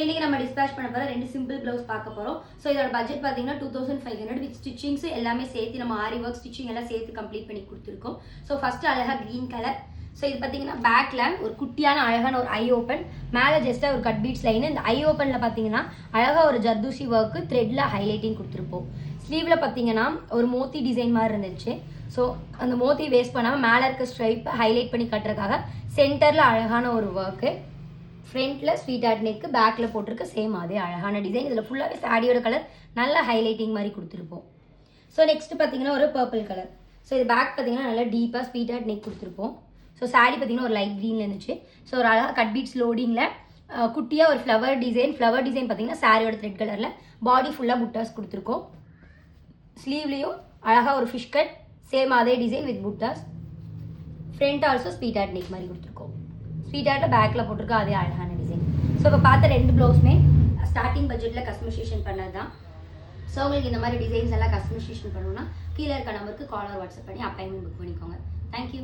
இன்னைக்கு நம்ம டிஸ்பேச் பண்ண போகிற 2 சிம்பிள் ப்ளவுஸ் பார்க்க போகிறோம். ஸோ இதோட பட்ஜெட் பார்த்தீங்கன்னா 2500 வித் ஸ்டிச்சிங்ஸ் எல்லாமே சேர்த்து நம்ம ஆரி ஒர்க் ஸ்டிச்சிங் எல்லாம் சேர்த்து கம்ப்ளீட் பண்ணி கொடுத்துருக்கோம். ஸோ ஃபர்ஸ்ட் அழகாக க்ரீன் கலர். ஸோ இது பார்த்தீங்கன்னா பேக்கில் ஒரு குட்டியான அழகான ஒரு ஐ ஓப்பன், மேலே ஜஸ்ட்டாக ஒரு கட் பீட்ஸ் லைன். இந்த ஐ ஓப்பனில் பார்த்தீங்கன்னா அழகாக ஒரு ஜர்தூசி ஒர்க்கு த்ரெட்டில் ஹைலைட்டிங் கொடுத்துருப்போம். ஸ்லீவில் பார்த்தீங்கன்னா ஒரு மோத்தி டிசைன் மாதிரி இருந்துச்சு. ஸோ அந்த மோத்தி வேஸ்ட் பண்ணாமல் மேலே இருக்க ஸ்ட்ரைப்பை ஹைலைட் பண்ணி கட்டுறதுக்காக சென்டரில் அழகான ஒரு ஒர்க்கு, ஃப்ரண்ட்டில் ஸ்வீட் ஆர்ட் நெக்கு, பேக்கில் போட்டிருக்க சேம் அதே அழகான டிசைன். இதில் ஃபுல்லாகவே சாரியோட கலர் நல்ல ஹைலைட்டிங் மாதிரி கொடுத்துருப்போம். ஸோ நெக்ஸ்ட் பார்த்தீங்கன்னா ஒரு பர்பிள் கலர். ஸோ இது பேக் பார்த்தீங்கன்னா நல்லா டீப்பாக ஸ்வீட் ஆர்ட் நெக் கொடுத்துருப்போம். ஸோ சாரி பார்த்தீங்கன்னா ஒரு லைட் க்ரீனில் இருந்துச்சு. ஸோ ஒரு அழகாக கட் பீட்ஸ் லோடிங்கில் குட்டியாக ஒரு ஃப்ளவர் டிசைன் பார்த்தீங்கன்னா சாரியோட த்ரெட் கலரில், பாடி ஃபுல்லாக புட்டாஸ் கொடுத்துருக்கோம். ஸ்லீவ்லேயும் அழகாக ஒரு ஃபிஷ் கட், சேம் அதே design with buttas. Front also sweet art neck மாதிரி கொடுத்துருக்கோம். ஸ்வீட் ஆர்ட்டில் பேக்கில் போட்டிருக்க அதே அழகான டிசைன். ஸோ இப்போ பார்த்த 2 ப்ளவுஸுமே ஸ்டார்டிங் பட்ஜெட்டில் கஸ்டமைசேஷன் பண்ணது தான். ஸோ உங்களுக்கு இந்த மாதிரி டிசைன்ஸ் எல்லாம் கஸ்டமைசேஷன் பண்ணணும்னா கீழே இருக்க நம்பருக்கு கால் ஆர் வாட்ஸ்அப் பண்ணி அப்பாயின்மெண்ட் புக் பண்ணிக்கோங்க. தேங்க்யூ.